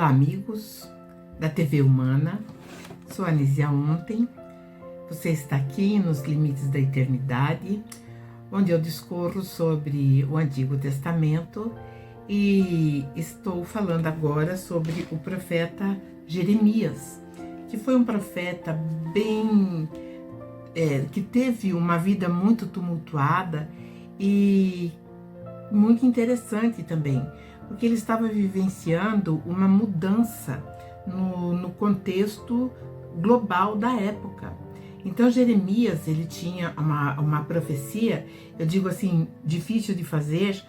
Olá, amigos da TV Humana. Sou Anísia Ontem. Você está aqui nos Limites da Eternidade, onde eu discorro sobre o Antigo Testamento e estou falando agora sobre o profeta Jeremias, que foi um profeta que teve uma vida muito tumultuada e muito interessante também, porque ele estava vivenciando uma mudança no contexto global da época. Então Jeremias, ele tinha uma profecia, eu digo assim, difícil de fazer,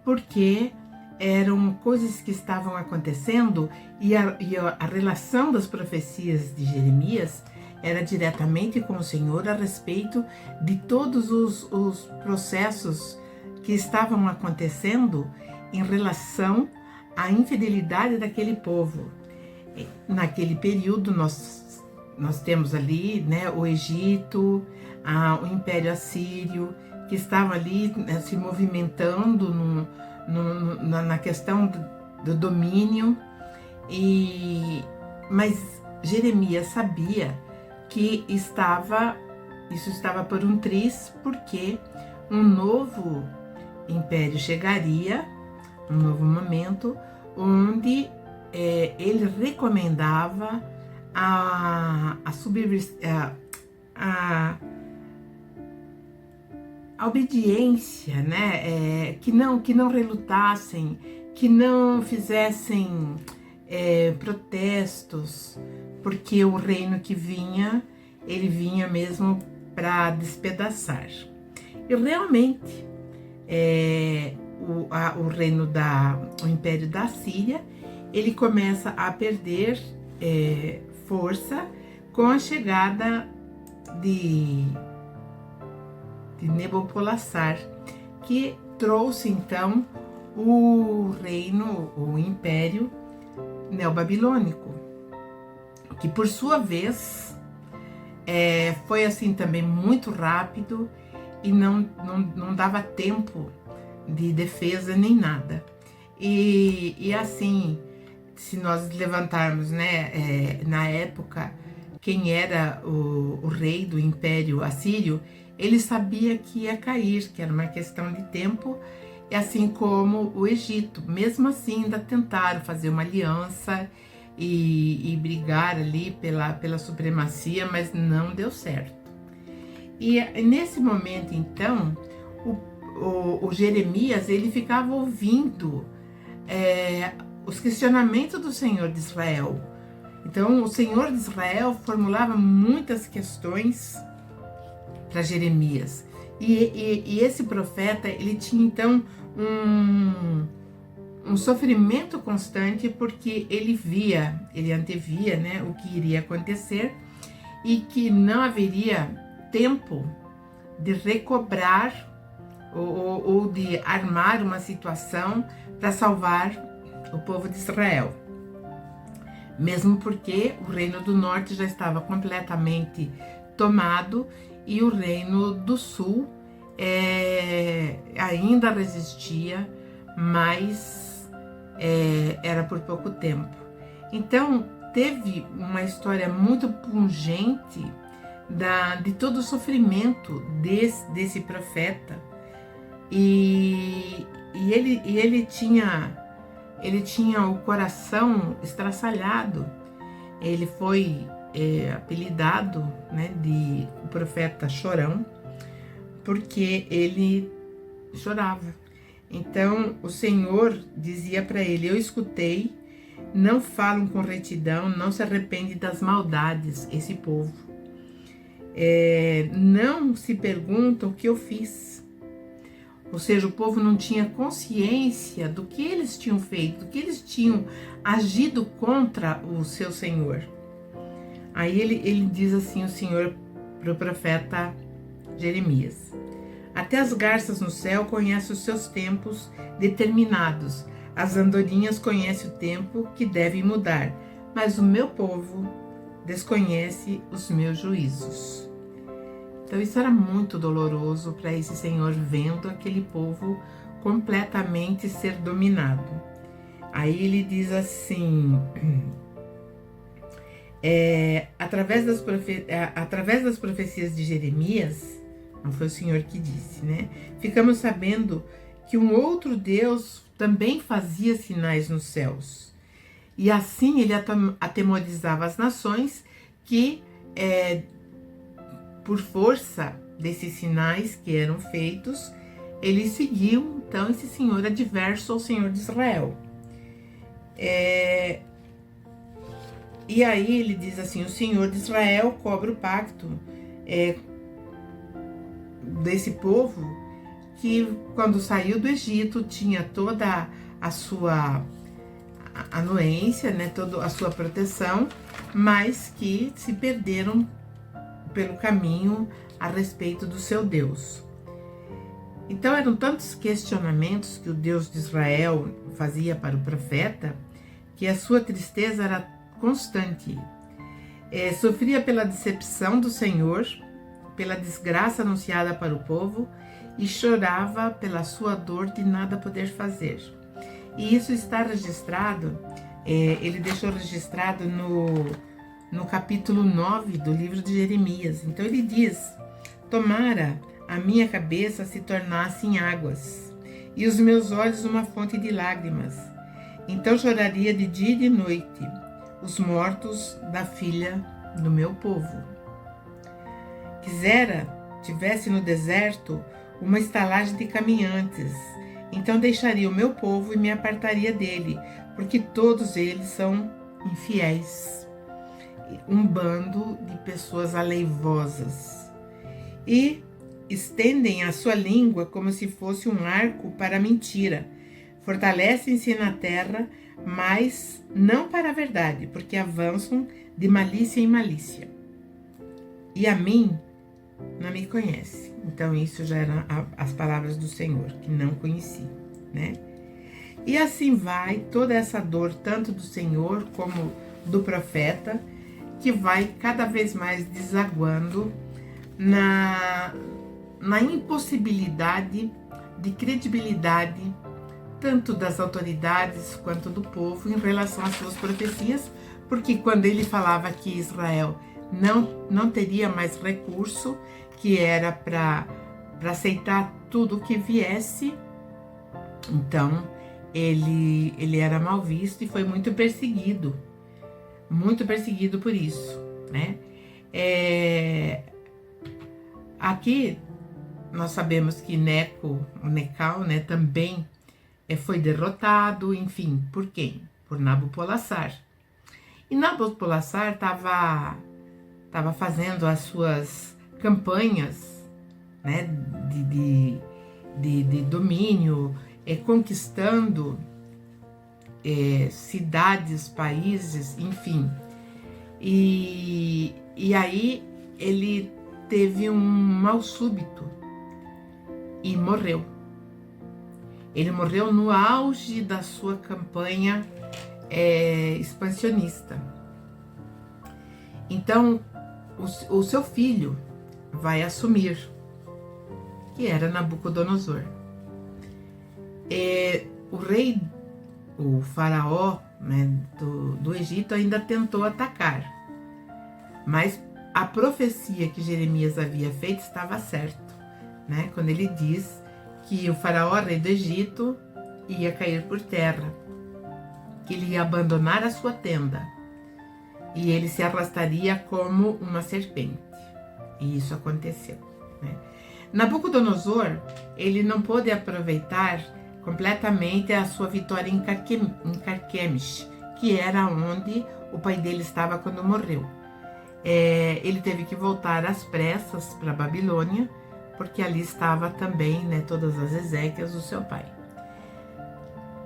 porque eram coisas que estavam acontecendo e a relação das profecias de Jeremias era diretamente com o Senhor a respeito de todos os processos que estavam acontecendo em relação à infidelidade daquele povo. Naquele período nós temos ali, né, o Egito, o Império Assírio, que estava ali se movimentando na questão do domínio, mas Jeremias sabia que isso estava por um triz, porque um novo império chegaria, um novo momento, onde ele recomendava a obediência, né? Que não relutassem, que não fizessem protestos, porque o reino que vinha, ele vinha mesmo para despedaçar. E realmente, o reino o Império da Síria, ele começa a perder força com a chegada de Nabopolassar, que trouxe então o Império Neobabilônico, que por sua vez foi assim também muito rápido e não dava tempo de defesa nem nada. E assim, se nós levantarmos, né, na época, quem era o rei do Império Assírio, ele sabia que ia cair, que era uma questão de tempo, e assim como o Egito. Mesmo assim, ainda tentaram fazer uma aliança e brigar ali pela supremacia, mas não deu certo. E nesse momento, então, o Jeremias, ele ficava ouvindo os questionamentos do Senhor de Israel. Então, o Senhor de Israel formulava muitas questões para Jeremias. E esse profeta, ele tinha, então, um sofrimento constante, porque ele antevia, né, o que iria acontecer e que não haveria tempo de recobrar ou de armar uma situação para salvar o povo de Israel. Mesmo porque o reino do norte já estava completamente tomado e o reino do sul ainda resistia, mas era por pouco tempo. Então teve uma história muito pungente de todo o sofrimento desse profeta, e ele tinha o coração estraçalhado. Ele foi apelidado, né, de o profeta chorão, porque ele chorava. Então o Senhor dizia para ele: eu escutei, não falam com retidão, não se arrepende das maldades esse povo. Não se perguntam o que eu fiz. Ou seja, o povo não tinha consciência do que eles tinham feito, do que eles tinham agido contra o seu Senhor. Aí ele diz assim, o Senhor, para o profeta Jeremias: até as garças no céu conhecem os seus tempos determinados, as andorinhas conhecem o tempo que devem mudar, mas o meu povo desconhece os meus juízos. Então isso era muito doloroso para esse Senhor, vendo aquele povo completamente ser dominado. Aí ele diz assim, através das profecias de Jeremias, não foi o Senhor que disse, né? Ficamos sabendo que um outro Deus também fazia sinais nos céus. E assim ele atemorizava as nações que, por força desses sinais que eram feitos, eles seguiam, então, esse Senhor adverso ao Senhor de Israel. E aí ele diz assim, o Senhor de Israel cobra o pacto desse povo que quando saiu do Egito tinha toda a sua anuência, né, toda a sua proteção, mas que se perderam pelo caminho a respeito do seu Deus. Então eram tantos questionamentos que o Deus de Israel fazia para o profeta que a sua tristeza era constante. Sofria pela decepção do Senhor, pela desgraça anunciada para o povo e chorava pela sua dor de nada poder fazer. E isso está registrado, ele deixou registrado no capítulo 9 do livro de Jeremias. Então ele diz, tomara a minha cabeça se tornasse em águas e os meus olhos uma fonte de lágrimas. Então choraria de dia e de noite os mortos da filha do meu povo. Quisera tivesse no deserto uma estalagem de caminhantes, então deixaria o meu povo e me apartaria dele, porque todos eles são infiéis, um bando de pessoas aleivosas, e estendem a sua língua como se fosse um arco para a mentira, fortalecem-se na terra, mas não para a verdade, porque avançam de malícia em malícia. E a mim não me conhece. Então isso já eram as palavras do Senhor, que não conheci, né? E assim vai toda essa dor, tanto do Senhor como do profeta, que vai cada vez mais desaguando na impossibilidade de credibilidade, tanto das autoridades quanto do povo, em relação às suas profecias, porque quando ele falava que Israel não teria mais recurso, que era para aceitar tudo que viesse, então ele era mal visto e foi muito perseguido por isso, né? Aqui nós sabemos que Necal, né, também foi derrotado, enfim, por quem? Por Nabopolassar. E Nabopolassar estava fazendo as suas campanhas, né, de domínio, conquistando cidades, países, enfim. E aí ele teve um mal súbito e morreu. Ele morreu no auge da sua campanha expansionista. Então, o seu filho vai assumir, que era Nabucodonosor. O faraó, né, do Egito ainda tentou atacar, mas a profecia que Jeremias havia feito estava certo, né, quando ele diz que o faraó, rei do Egito, ia cair por terra, que ele ia abandonar a sua tenda e ele se arrastaria como uma serpente. E isso aconteceu, né? Nabucodonosor, ele não pôde aproveitar completamente a sua vitória em Carquemish, que era onde o pai dele estava quando morreu. Ele teve que voltar às pressas para a Babilônia, porque ali estava também, né, todas as exéquias do seu pai.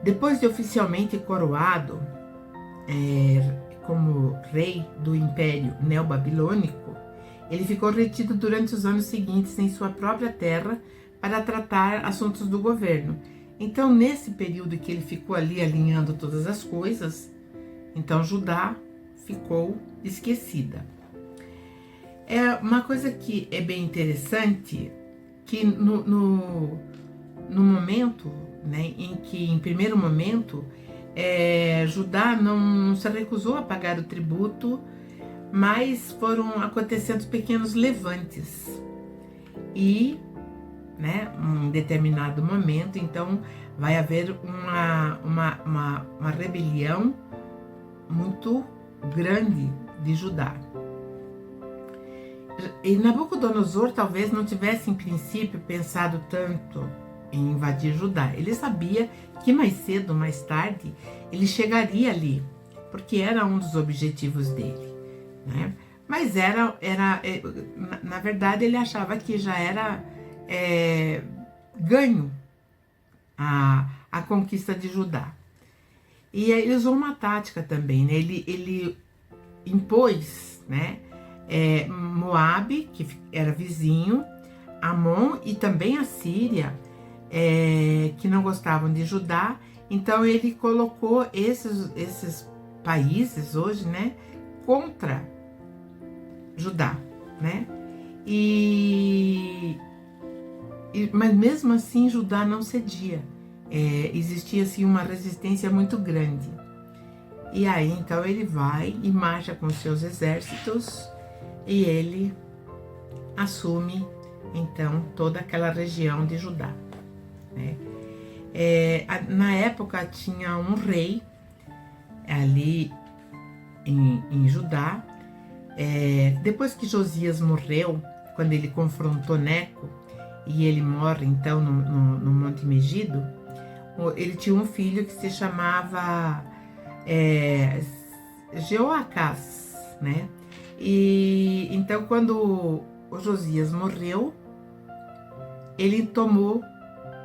Depois de oficialmente coroado como rei do Império Neobabilônico, ele ficou retido durante os anos seguintes em sua própria terra para tratar assuntos do governo. Então, nesse período que ele ficou ali alinhando todas as coisas, então Judá ficou esquecida. Uma coisa que é bem interessante, que no momento, né, em que, em primeiro momento, Judá não se recusou a pagar o tributo, mas foram acontecendo pequenos levantes. E, né, em determinado momento, então, vai haver uma rebelião muito grande de Judá. E Nabucodonosor talvez não tivesse, em princípio, pensado tanto em invadir Judá. Ele sabia que mais cedo ou mais tarde ele chegaria ali, porque era um dos objetivos dele, né? Mas na verdade, ele achava que já era ganho a conquista de Judá. E ele usou uma tática também, né? Ele impôs, né, Moabe, que era vizinho, Amon e também a Síria, que não gostavam de Judá. Então ele colocou esses países hoje, né, contra Judá, né? Mas mesmo assim Judá não cedia. Existia assim uma resistência muito grande. E aí então ele vai e marcha com seus exércitos e ele assume então toda aquela região de Judá, né? Na época tinha um rei ali em Judá. Depois que Josias morreu, quando ele confrontou Neco e ele morre então no Monte Megido, ele tinha um filho que se chamava Jeoacás, né? E então quando o Josias morreu, ele tomou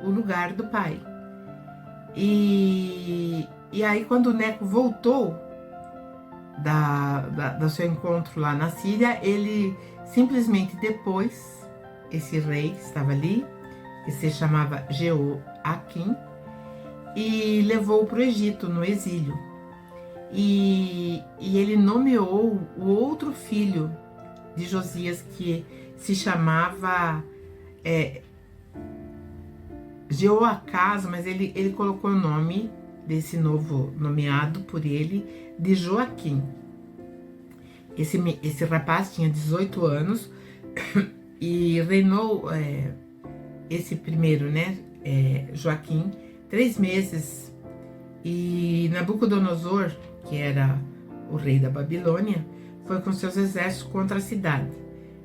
o lugar do pai. E aí quando o Neco voltou do seu encontro lá na Síria, ele simplesmente depois, esse rei estava ali, que se chamava Jeoaquim, e levou para o Egito, no exílio. E ele nomeou o outro filho de Josias, que se chamava Jeoacás, mas ele colocou o nome desse novo nomeado por ele de Joaquim. Esse rapaz tinha 18 anos e reinou esse primeiro, né, Joaquim, 3 meses. E Nabucodonosor, que era o rei da Babilônia, foi com seus exércitos contra a cidade.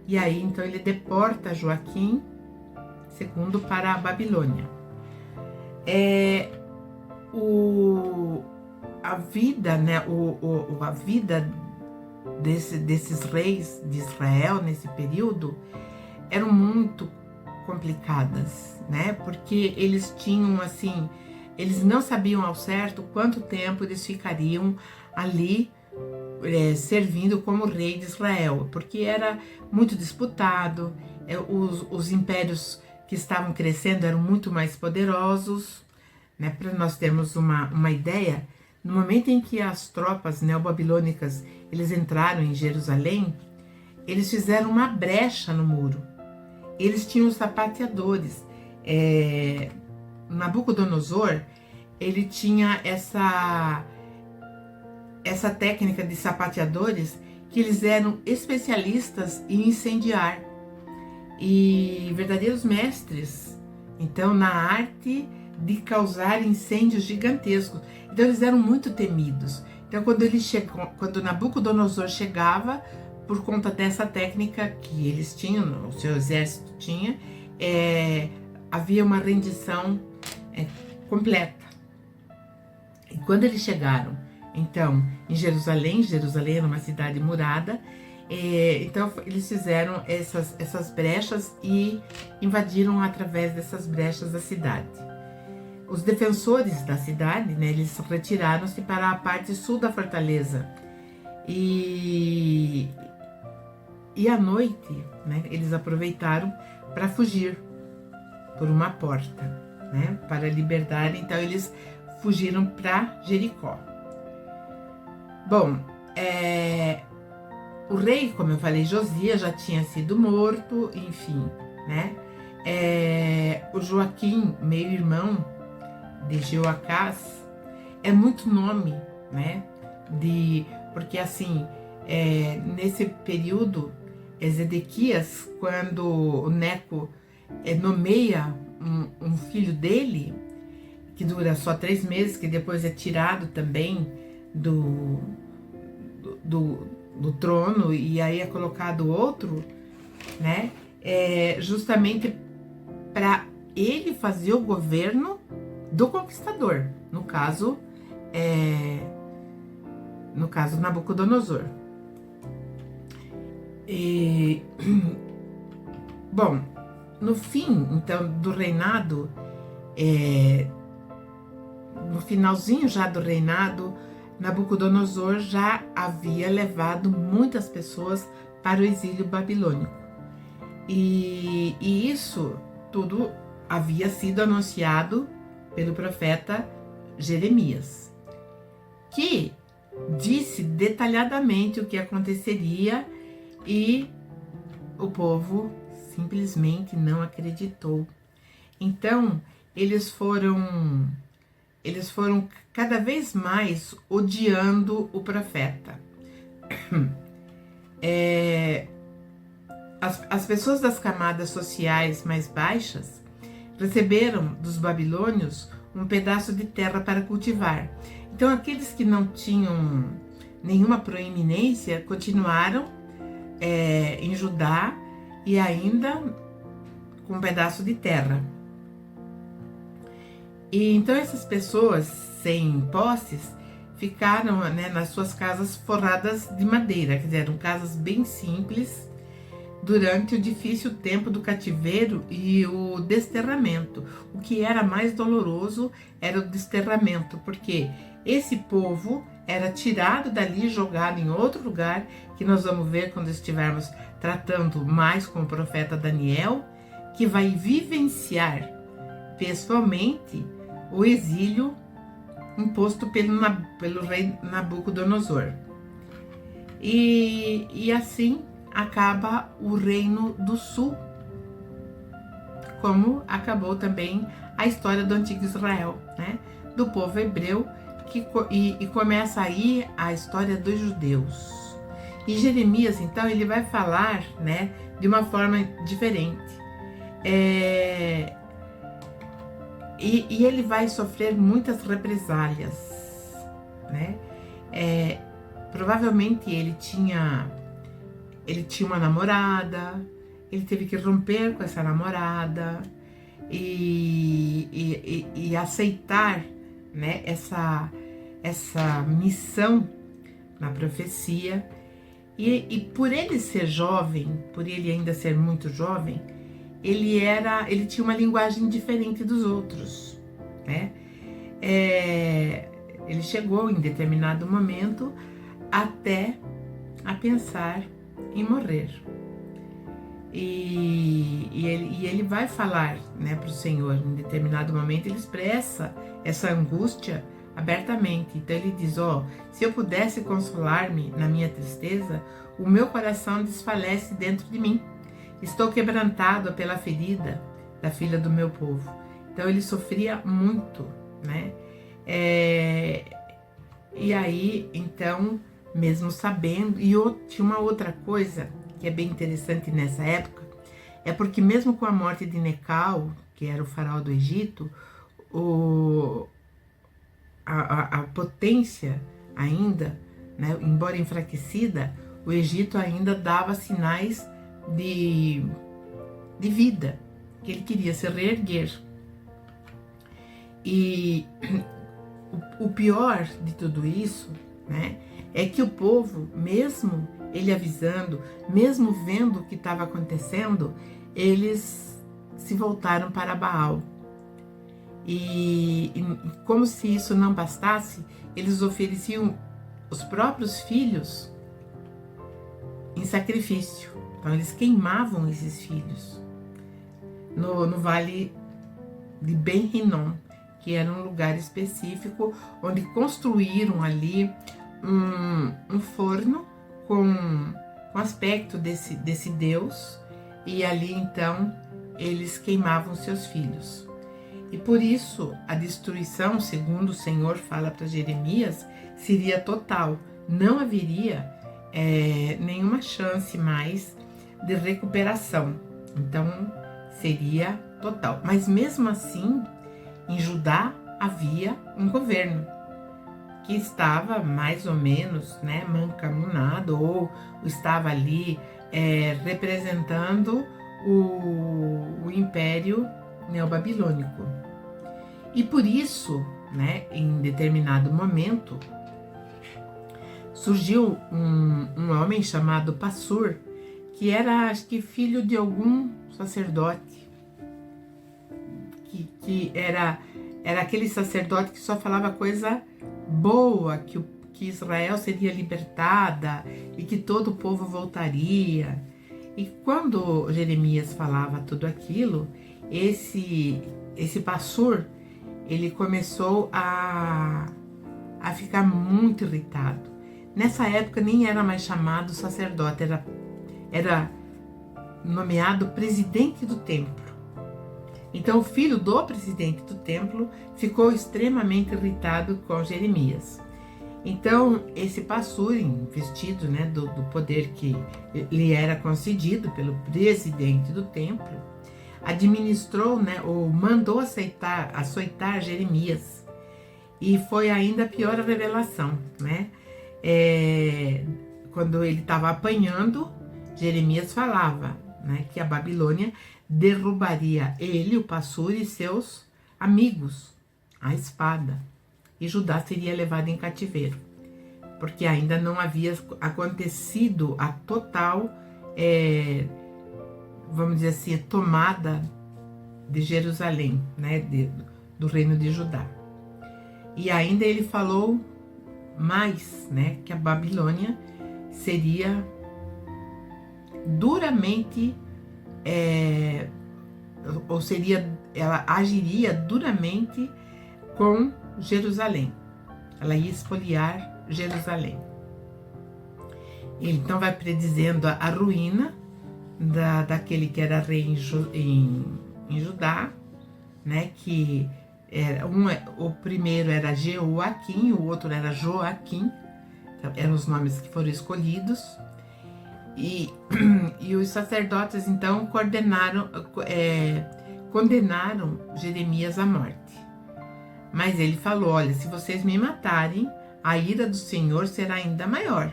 E aí então ele deporta Joaquim II para a Babilônia. A vida, né, a vida desses reis de Israel nesse período eram muito complicadas, né? Porque eles tinham assim, eles não sabiam ao certo quanto tempo eles ficariam ali servindo como rei de Israel, porque era muito disputado, os impérios que estavam crescendo eram muito mais poderosos, né? Para nós termos uma ideia, no momento em que as tropas neobabilônicas eles entraram em Jerusalém, eles fizeram uma brecha no muro. Eles tinham os sapateadores. Nabucodonosor, ele tinha essa técnica de sapateadores, que eles eram especialistas em incendiar e verdadeiros mestres, então, na arte de causar incêndios gigantescos. Então eles eram muito temidos. Então quando Nabucodonosor chegava, por conta dessa técnica que eles tinham, o seu exército tinha, havia uma rendição completa. E quando eles chegaram, então, em Jerusalém era uma cidade murada, então eles fizeram essas brechas e invadiram através dessas brechas a cidade. Os defensores da cidade, né, eles retiraram-se para a parte sul da fortaleza. E à noite, né, eles aproveitaram para fugir por uma porta, né, para a liberdade. Então eles fugiram para Jericó. Bom, o rei, como eu falei, Josias já tinha sido morto, enfim, né? O Joaquim, meio-irmão de Jeoacás, é muito nome, né? Porque assim, nesse período, Zedequias, quando o Neco nomeia um filho dele, que dura só 3 meses, que depois é tirado também do trono, e aí é colocado outro, né? Justamente para ele fazer o governo do conquistador, no caso Nabucodonosor. Bom, no fim, então, do reinado, no finalzinho já do reinado, Nabucodonosor já havia levado muitas pessoas para o exílio babilônico. E isso tudo havia sido anunciado pelo profeta Jeremias, que disse detalhadamente o que aconteceria, e o povo simplesmente não acreditou. Então, eles foram cada vez mais odiando o profeta. As pessoas das camadas sociais mais baixas receberam dos babilônios um pedaço de terra para cultivar. Então, aqueles que não tinham nenhuma proeminência continuaram em Judá, e ainda com um pedaço de terra. E então essas pessoas sem posses ficaram, né, nas suas casas forradas de madeira, quer dizer, eram casas bem simples, durante o difícil tempo do cativeiro e o desterramento. O que era mais doloroso era o desterramento, porque esse povo era tirado dali, jogado em outro lugar, que nós vamos ver quando estivermos tratando mais com o profeta Daniel, que vai vivenciar pessoalmente o exílio imposto pelo rei Nabucodonosor. E assim acaba o Reino do Sul, como acabou também a história do antigo Israel, né? Do povo hebreu, e começa aí a história dos judeus. E Jeremias, então, ele vai falar, né, de uma forma diferente. E ele vai sofrer muitas represálias, né? Provavelmente ele tinha uma namorada, ele teve que romper com essa namorada e aceitar, né, essa missão na profecia. E por ele ser jovem, por ele ainda ser muito jovem, ele tinha uma linguagem diferente dos outros, né? Ele chegou em determinado momento até a pensar em morrer. E ele vai falar, né, para o Senhor. Em determinado momento ele expressa essa angústia abertamente. Então ele diz: se eu pudesse consolar-me na minha tristeza, o meu coração desfalece dentro de mim. Estou quebrantado pela ferida da filha do meu povo. Então ele sofria muito, né? E aí, então, mesmo sabendo, e tinha uma outra coisa que é bem interessante nessa época, é porque mesmo com a morte de Necal, que era o faraó do Egito, a potência ainda, né, embora enfraquecida, o Egito ainda dava sinais de vida, que ele queria se reerguer. E o pior de tudo isso, né, é que o povo, mesmo ele avisando, mesmo vendo o que estava acontecendo, eles se voltaram para Baal. E como se isso não bastasse, eles ofereciam os próprios filhos em sacrifício. Então eles queimavam esses filhos no vale de Ben Hinnom, que era um lugar específico onde construíram ali um forno com aspecto desse Deus, e ali então eles queimavam seus filhos. E por isso a destruição, segundo o Senhor fala para Jeremias, seria total. Não haveria nenhuma chance mais de recuperação. Então seria total. Mas mesmo assim, em Judá havia um governo que estava mais ou menos, né, mancomunado, ou estava ali representando o Império Neobabilônico. E por isso, né, em determinado momento, surgiu um homem chamado Passur, que era, acho que, filho de algum sacerdote, que era aquele sacerdote que só falava coisa boa, que Israel seria libertada e que todo o povo voltaria. E quando Jeremias falava tudo aquilo, esse Passur, ele começou a ficar muito irritado. Nessa época nem era mais chamado sacerdote, era nomeado presidente do templo. Então o filho do presidente do templo ficou extremamente irritado com Jeremias. Então esse Passur, investido, né, do poder que lhe era concedido pelo presidente do templo, administrou, né, ou mandou açoitar Jeremias. E foi ainda pior a revelação, né? Quando ele estava apanhando, Jeremias falava, né, que a Babilônia derrubaria ele, o Passur, e seus amigos, a espada, e Judá seria levado em cativeiro, porque ainda não havia acontecido a total, vamos dizer assim, a tomada de Jerusalém, né, do reino de Judá. E ainda ele falou mais, né, que a Babilônia seria duramente, ela agiria duramente com Jerusalém. Ela ia espoliar Jerusalém. Ele então vai predizendo a ruína daquele que era rei em Judá, né, que o primeiro era Jeoaquim, o outro era Joaquim, então, eram os nomes que foram escolhidos, e os sacerdotes então condenaram Jeremias à morte. Mas ele falou: olha, se vocês me matarem, a ira do Senhor será ainda maior.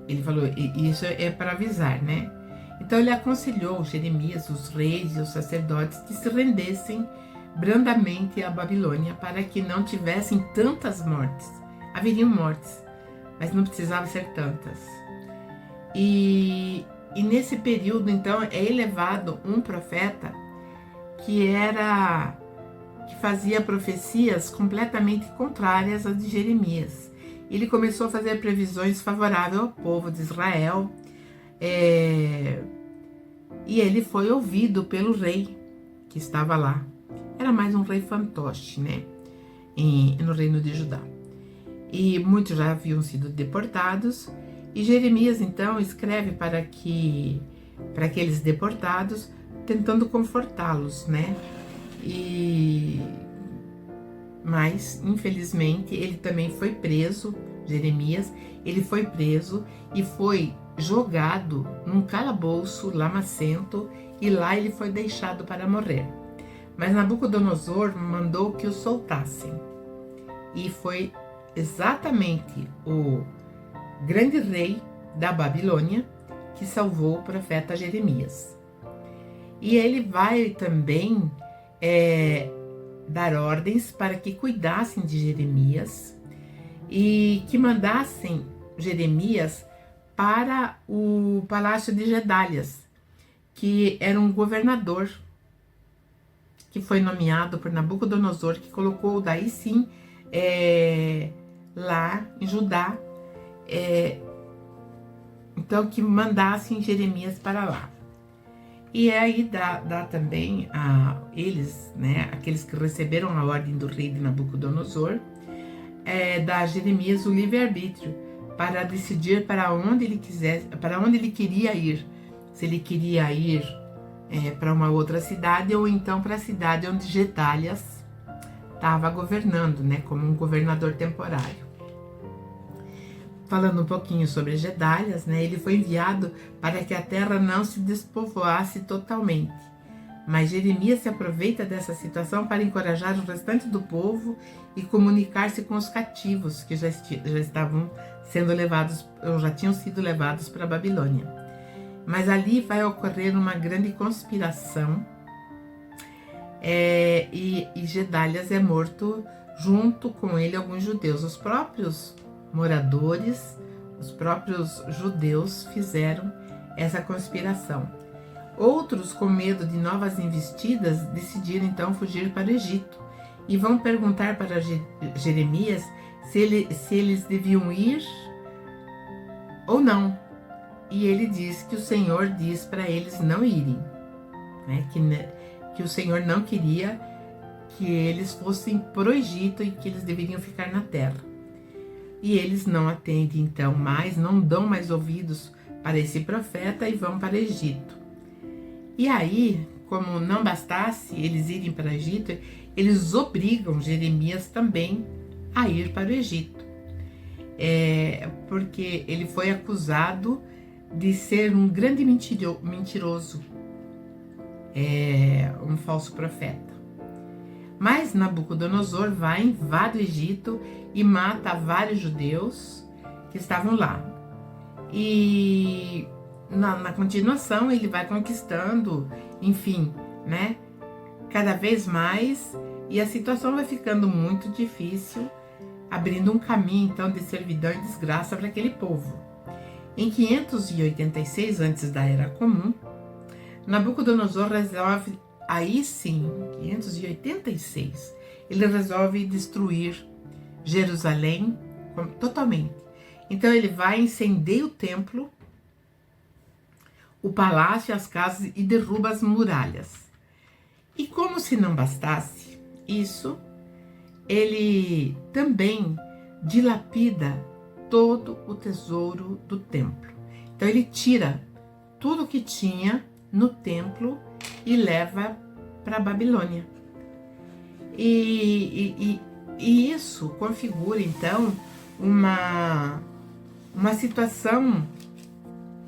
Ele falou, e isso é para avisar, né? Então ele aconselhou Jeremias, os reis e os sacerdotes que se rendessem brandamente à Babilônia para que não tivessem tantas mortes. Haveriam mortes, mas não precisava ser tantas. E nesse período, então, é elevado um profeta que fazia profecias completamente contrárias às de Jeremias. Ele começou a fazer previsões favoráveis ao povo de Israel, e ele foi ouvido pelo rei que estava lá. Era mais um rei fantoche, né, no reino de Judá. E muitos já haviam sido deportados, e Jeremias então escreve para aqueles deportados, tentando confortá-los, né? Mas, infelizmente, ele também foi preso, Jeremias, ele foi preso e foi jogado num calabouço lamacento, e lá ele foi deixado para morrer. Mas Nabucodonosor mandou que o soltassem, e foi exatamente o grande rei da Babilônia que salvou o profeta Jeremias. E ele vai também dar ordens para que cuidassem de Jeremias e que mandassem Jeremias para o palácio de Gedálias, que era um governador que foi nomeado por Nabucodonosor, que colocou daí sim lá em Judá, então que mandassem Jeremias para lá. E aí dá também a eles, né, aqueles que receberam a ordem do rei de Nabucodonosor, dá a Jeremias o livre-arbítrio para decidir para onde ele queria ir. Se ele queria ir para uma outra cidade, ou então para a cidade onde Gedalias estava governando, né, como um governador temporário. Falando um pouquinho sobre Gedalias, né, ele foi enviado para que a terra não se despovoasse totalmente. Mas Jeremias se aproveita dessa situação para encorajar o restante do povo e comunicar-se com os cativos que já estavam sendo levados, ou já tinham sido levados para a Babilônia. Mas ali vai ocorrer uma grande conspiração, e Gedalias é morto, junto com ele alguns judeus. Os próprios moradores, os próprios judeus fizeram essa conspiração. Outros, com medo de novas investidas, decidiram então fugir para o Egito e vão perguntar para Jeremias se eles deviam ir ou não. E ele diz que o Senhor diz para eles não irem, né? Que o Senhor não queria que eles fossem para o Egito e que eles deveriam ficar na terra. E eles não atendem então mais, não dão mais ouvidos para esse profeta e vão para o Egito. E aí, como não bastasse eles irem para o Egito, eles obrigam Jeremias também a ir para o Egito. Porque ele foi acusado de ser um grande mentiroso, um falso profeta. Mas Nabucodonosor vai, invade o Egito e mata vários judeus que estavam lá. E na continuação ele vai conquistando, enfim, né, cada vez mais, e a situação vai ficando muito difícil, abrindo um caminho então de servidão e desgraça para aquele povo. Em 586 antes da Era Comum, Nabucodonosor resolve, aí sim, 586, ele resolve destruir Jerusalém totalmente. Então ele vai, incendeia o templo, o palácio, as casas e derruba as muralhas. E como se não bastasse isso, ele também dilapida todo o tesouro do templo. Então ele tira tudo que tinha no templo e leva para a Babilônia. E isso configura então uma situação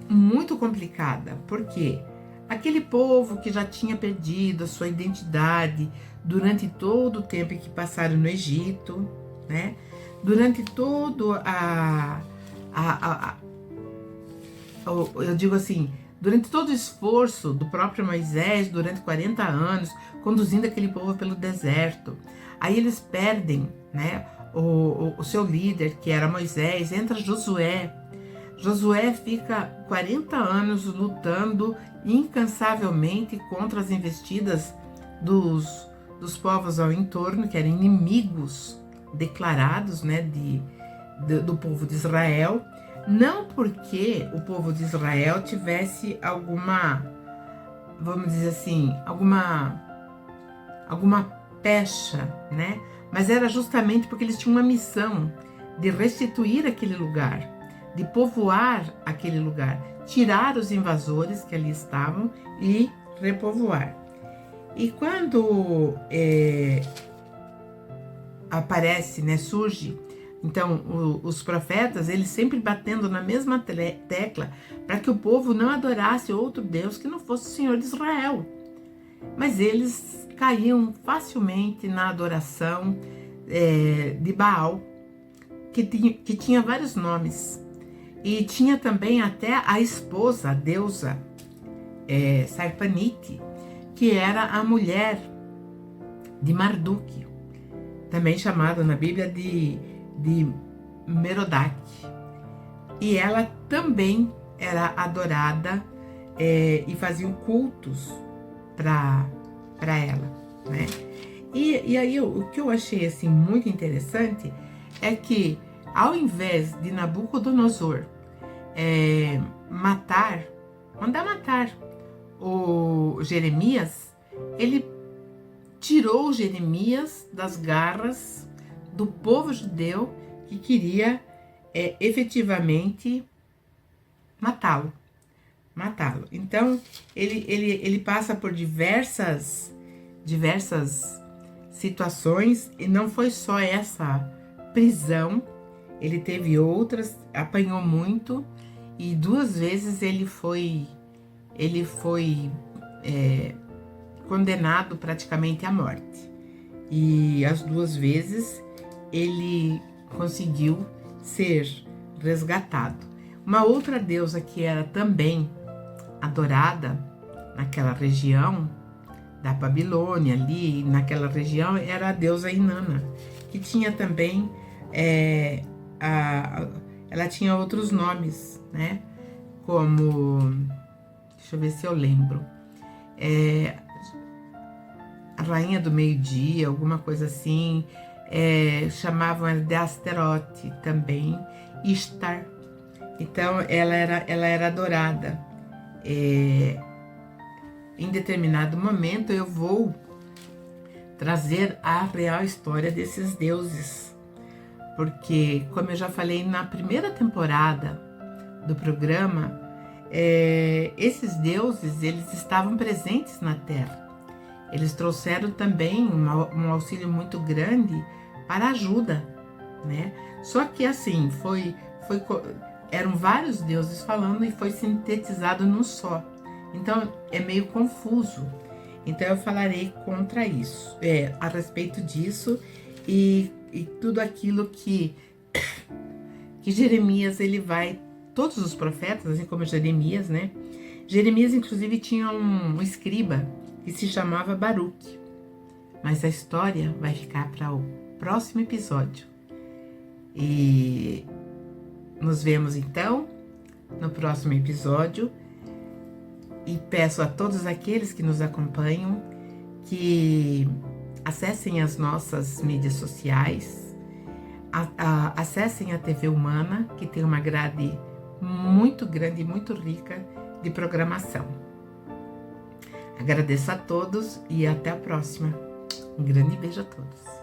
muito complicada, porque aquele povo que já tinha perdido a sua identidade durante todo o tempo que passaram no Egito, né? Durante todo eu digo assim, durante todo o esforço do próprio Moisés, durante 40 anos, conduzindo aquele povo pelo deserto. Aí eles perdem, né, o seu líder, que era Moisés, entra Josué. Josué fica 40 anos lutando incansavelmente contra as investidas dos povos ao entorno, que eram inimigos declarados, né, do povo de Israel. Não porque o povo de Israel tivesse alguma, vamos dizer assim, alguma pecha, né? Mas era justamente porque eles tinham uma missão de restituir aquele lugar, de povoar aquele lugar, tirar os invasores que ali estavam e repovoar. E quando aparece, né, surge, então os profetas, eles sempre batendo na mesma tecla para que o povo não adorasse outro Deus que não fosse o Senhor de Israel. Mas eles caíam facilmente na adoração de Baal, que tinha vários nomes. E tinha também até a esposa, a deusa Sarpanite, que era a mulher de Marduk, também chamada na Bíblia de Merodach. E ela também era adorada e faziam cultos para ela, né? E aí o que eu achei assim muito interessante é que, ao invés de Nabucodonosor mandar matar o Jeremias, ele tirou Jeremias das garras do povo judeu que queria efetivamente matá-lo. matá-lo. Então, ele passa por diversas situações, e não foi só essa prisão, ele teve outras, apanhou muito, e 2 vezes ele foi condenado praticamente à morte. E as 2 vezes ele conseguiu ser resgatado. Uma outra deusa que era também adorada naquela região da Babilônia, ali naquela região, era a deusa Inanna, que tinha também, ela tinha outros nomes, né? Como, deixa eu ver se eu lembro, a rainha do meio-dia, alguma coisa assim, chamavam ela de Asterote também, Ishtar. Então, ela era adorada. Em determinado momento, eu vou trazer a real história desses deuses. Porque, como eu já falei na primeira temporada do programa, esses deuses, eles estavam presentes na Terra. Eles trouxeram também um auxílio muito grande para a ajuda, né? Só que assim, eram vários deuses falando e foi sintetizado num só. Então, é meio confuso. Então, eu falarei contra isso, a respeito disso e tudo aquilo que Jeremias, ele vai, todos os profetas, assim como Jeremias, né? Jeremias, inclusive, tinha um escriba que se chamava Baruque. Mas a história vai ficar para o próximo episódio. E nos vemos, então, no próximo episódio. E peço a todos aqueles que nos acompanham que acessem as nossas mídias sociais, acessem a TV Humana, que tem uma grade muito grande e muito rica de programação. Agradeço a todos e até a próxima. Um grande beijo a todos.